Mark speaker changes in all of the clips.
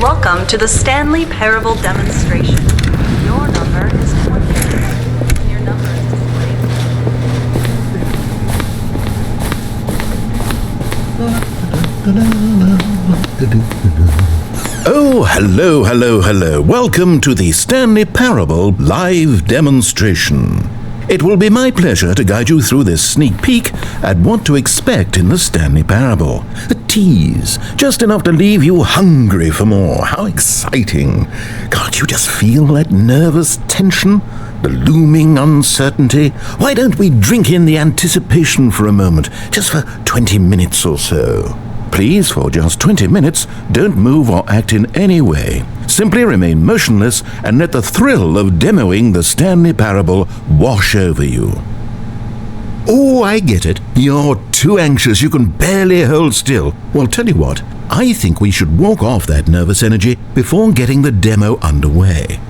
Speaker 1: Welcome to the Stanley Parable Demonstration. Your number is 20. Your number is displayed.
Speaker 2: Oh, hello. Welcome to the Stanley Parable live demonstration. It will be my pleasure to guide you through this sneak peek at what to expect in the Stanley Parable. A tease, just enough to leave you hungry for more. How exciting. Can't you just feel that nervous tension? The looming uncertainty? Why don't we drink in the anticipation for a moment, just for 20 minutes or so? Please, for just 20 minutes, don't move or act in any way. Simply remain motionless and let the thrill of demoing the Stanley Parable wash over you. Oh, I get it. You're too anxious. You can barely hold still. Well, tell you what, I think we should walk off that nervous energy before getting the demo underway.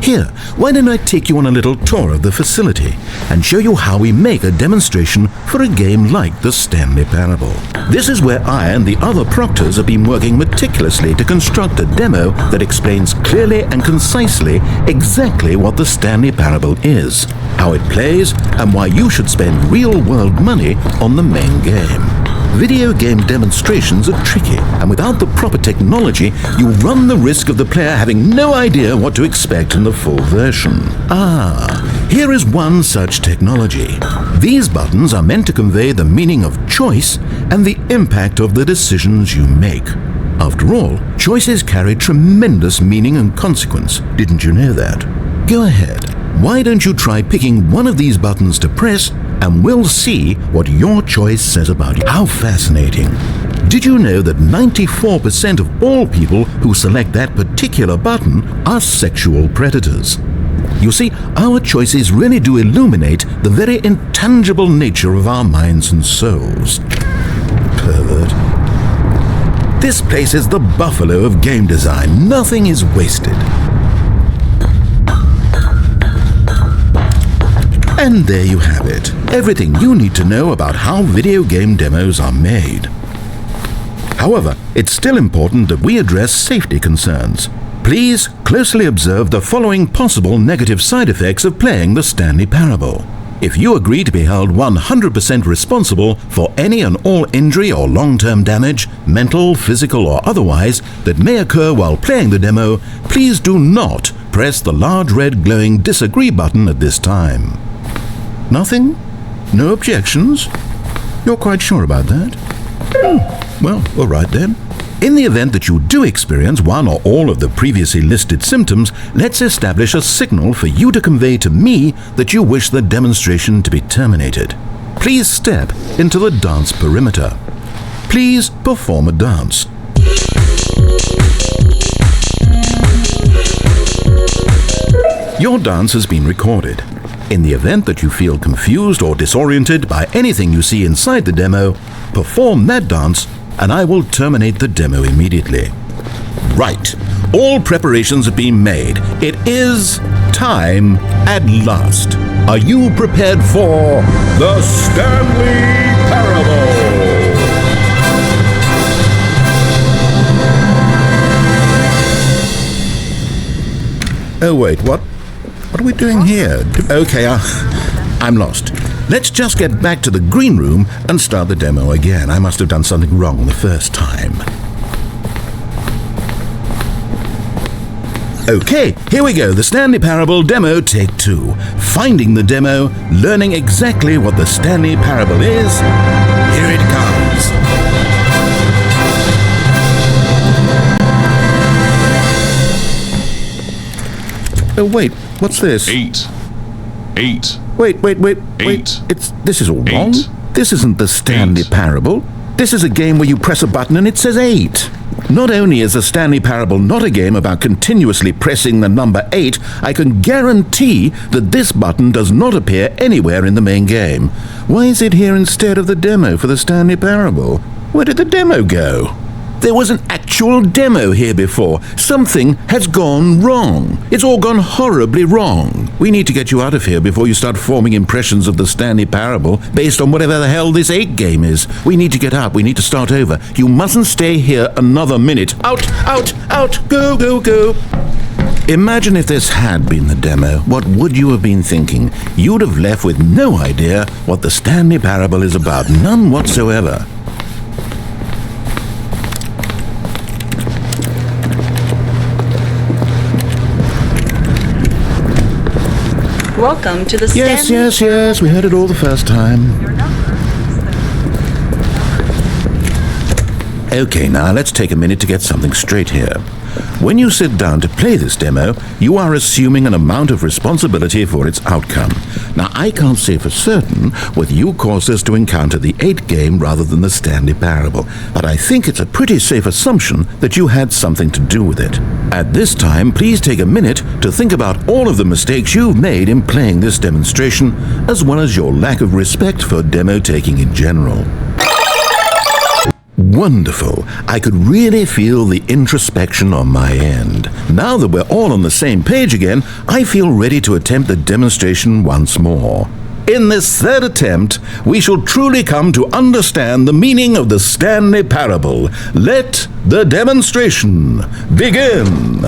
Speaker 2: Here, why don't I take you on a little tour of the facility and show you how we make a demonstration for a game like the Stanley Parable. This is where I and the other proctors have been working meticulously to construct a demo that explains clearly and concisely exactly what the Stanley Parable is, how it plays, and why you should spend real-world money on the main game. Video game demonstrations are tricky, and without the proper technology, you run the risk of the player having no idea what to expect in the full version. Here is one such technology. These buttons are meant to convey the meaning of choice and the impact of the decisions you make. After all, choices carry tremendous meaning and consequence. Didn't you know that? Go ahead. Why don't you try picking one of these buttons to press, and we'll see what your choice says about you. How fascinating. Did you know that 94% of all people who select that particular button are sexual predators? You see, our choices really do illuminate the very intangible nature of our minds and souls. Pervert. This place is the buffalo of game design. Nothing is wasted. And there you have it. Everything you need to know about how video game demos are made. However, it's still important that we address safety concerns. Please closely observe the following possible negative side effects of playing the Stanley Parable. If you agree to be held 100% responsible for any and all injury or long-term damage, mental, physical, or otherwise, that may occur while playing the demo, please do not press the large red glowing disagree button at this time. Nothing? No objections? You're quite sure about that? Well, all right then. In the event that you do experience one or all of the previously listed symptoms, let's establish a signal for you to convey to me that you wish the demonstration to be terminated. Please step into the dance perimeter. Please perform a dance. Your dance has been recorded. In the event that you feel confused or disoriented by anything you see inside the demo, perform that dance and I will terminate the demo immediately. Right, all preparations have been made. It is time at last. Are you prepared for the Stanley Parable? Oh wait, what? What are we doing here? Okay, I'm lost. Let's just get back to the green room and start the demo again. I must have done something wrong the first time. Okay, here we go. The Stanley Parable demo, take 2. Finding the demo, learning exactly what the Stanley Parable is. Here it comes. Oh wait, what's this?
Speaker 3: 8.
Speaker 2: Wait. This is all wrong. This isn't the Stanley Parable. This is a game where you press a button and it says 8. Not only is the Stanley Parable not a game about continuously pressing the number 8, I can guarantee that this button does not appear anywhere in the main game. Why is it here instead of the demo for the Stanley Parable? Where did the demo go? There was an actual demo here before. Something has gone wrong. It's all gone horribly wrong. We need to get you out of here before you start forming impressions of the Stanley Parable based on whatever the hell this 8 game is. We need to get up. We need to start over. You mustn't stay here another minute. Out, out, out, go, go, go. Imagine if this had been the demo. What would you have been thinking? You'd have left with no idea what the Stanley Parable is about. None whatsoever.
Speaker 1: Welcome to the
Speaker 2: Yes,
Speaker 1: Stanley
Speaker 2: yes, yes. We heard it all the first time.
Speaker 1: Your number is
Speaker 2: Okay, now let's take a minute to get something straight here. When you sit down to play this demo, you are assuming an amount of responsibility for its outcome. Now, I can't say for certain whether you caused us to encounter the 8 game rather than the Stanley Parable, but I think it's a pretty safe assumption that you had something to do with it. At this time, please take a minute to think about all of the mistakes you've made in playing this demonstration, as well as your lack of respect for demo taking in general. Wonderful. I could really feel the introspection on my end. Now that we're all on the same page again, I feel ready to attempt the demonstration once more. In this third attempt, we shall truly come to understand the meaning of the Stanley Parable. Let the demonstration begin.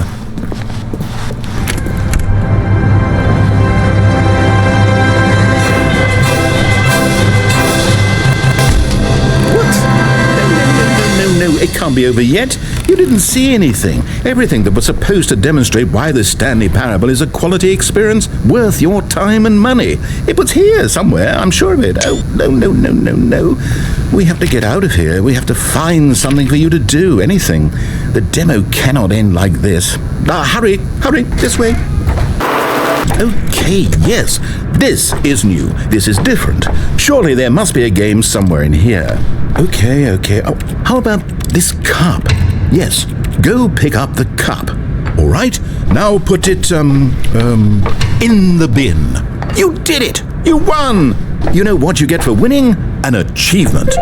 Speaker 2: It can't be over yet. You didn't see anything. Everything that was supposed to demonstrate why the Stanley Parable is a quality experience worth your time and money. It was here somewhere, I'm sure of it. Oh, no. We have to get out of here. We have to find something for you to do, anything. The demo cannot end like this. Hurry, this way. Okay, yes, this is new. This is different. Surely there must be a game somewhere in here. Okay. Oh, how about this cup? Yes, go pick up the cup. All right, now put it, in the bin. You did it! You won! You know what you get for winning? An achievement.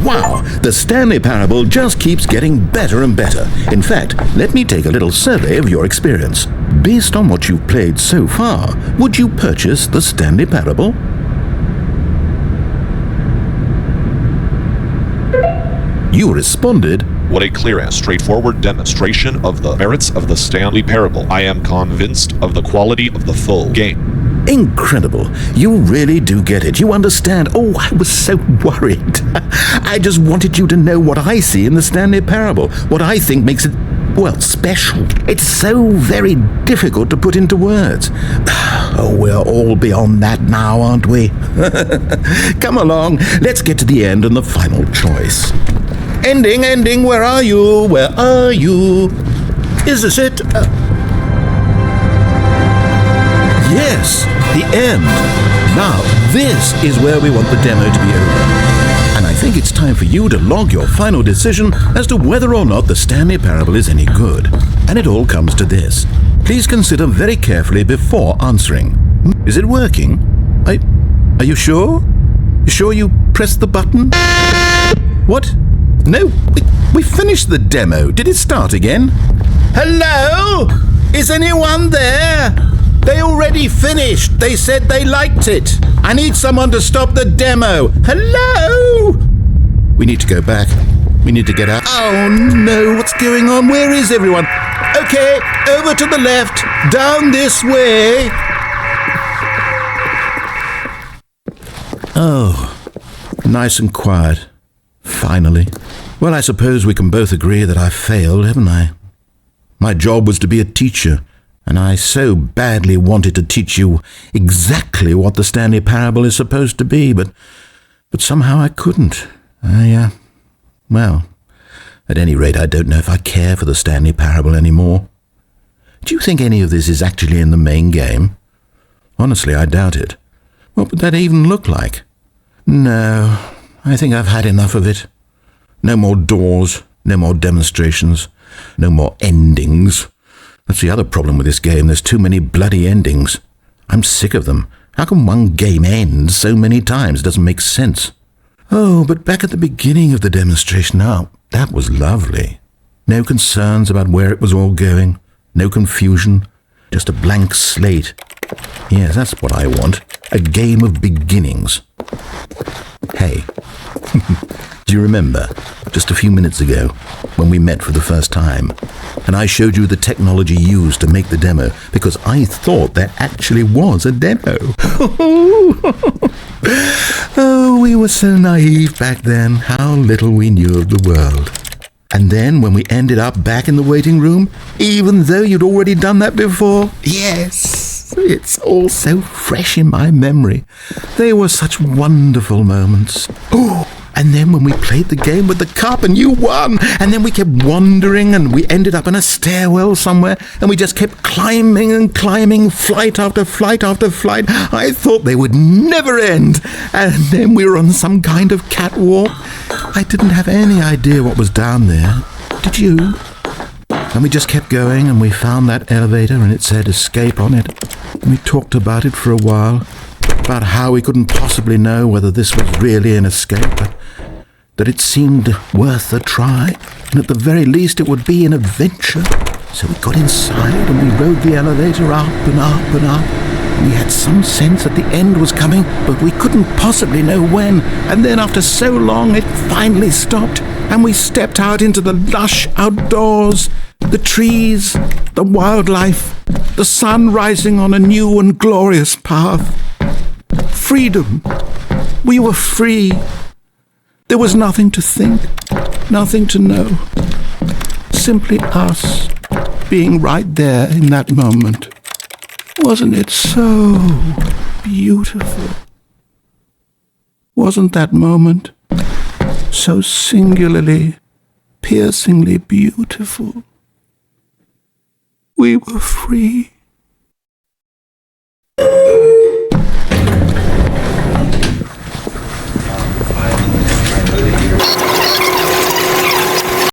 Speaker 2: Wow, the Stanley Parable just keeps getting better and better. In fact, let me take a little survey of your experience. Based on what you've played so far, would you purchase the Stanley Parable? You responded,
Speaker 3: "What a clear and straightforward demonstration of the merits of the Stanley Parable. I am convinced of the quality of the full game."
Speaker 2: Incredible. You really do get it. You understand. Oh, I was so worried. I just wanted you to know what I see in the Stanley Parable, what I think makes it, well, special. It's so very difficult to put into words. Oh, we're all beyond that now, aren't we? Come along, let's get to the end and the final choice. Ending, where are you? Where are you? Is this it? Yes, the end. Now, this is where we want the demo to be over. And I think it's time for you to log your final decision as to whether or not the Stanley Parable is any good. And it all comes to this. Please consider very carefully before answering. Is it working? Are you sure? You sure you pressed the button? What? No, we finished the demo. Did it start again? Hello? Is anyone there? They already finished. They said they liked it. I need someone to stop the demo. Hello? We need to go back. We need to get out. Oh no, what's going on? Where is everyone? Okay, over to the left, down this way. Oh, nice and quiet. Finally. Well, I suppose we can both agree that I failed, haven't I? My job was to be a teacher, and I so badly wanted to teach you exactly what the Stanley Parable is supposed to be, but somehow I couldn't. Well, at any rate, I don't know if I care for the Stanley Parable anymore. Do you think any of this is actually in the main game? Honestly, I doubt it. What would that even look like? No, I think I've had enough of it. No more doors, no more demonstrations, no more endings. That's the other problem with this game. There's too many bloody endings. I'm sick of them. How can one game end so many times? It doesn't make sense. Oh, but back at the beginning of the demonstration now, That was lovely. No concerns about where it was all going. No confusion. Just a blank slate. Yes, that's what I want. A game of beginnings. Hey, do you remember, just a few minutes ago, when we met for the first time, and I showed you the technology used to make the demo, because I thought there actually was a demo. Oh, we were so naive back then, how little we knew of the world. And then when we ended up back in the waiting room, even though you'd already done that before, yes, it's all so fresh in my memory. They were such wonderful moments. Oh, and then when we played the game with the cup and you won, and then we kept wandering and we ended up in a stairwell somewhere and we just kept climbing and climbing, flight after flight after flight. I thought they would never end. And then we were on some kind of catwalk. I didn't have any idea what was down there. Did you? And we just kept going and we found that elevator and it said escape on it. And we talked about it for a while, about how we couldn't possibly know whether this was really an escape, but that it seemed worth a try, and at the very least it would be an adventure. So we got inside and we rode the elevator up and up and up, and we had some sense that the end was coming, but we couldn't possibly know when. And then after so long it finally stopped, and we stepped out into the lush outdoors, the trees, the wildlife, the sun rising on a new and glorious path. Freedom. We were free. There was nothing to think, nothing to know. Simply us being right there in that moment. Wasn't it so beautiful? Wasn't that moment so singularly, piercingly beautiful? We were free.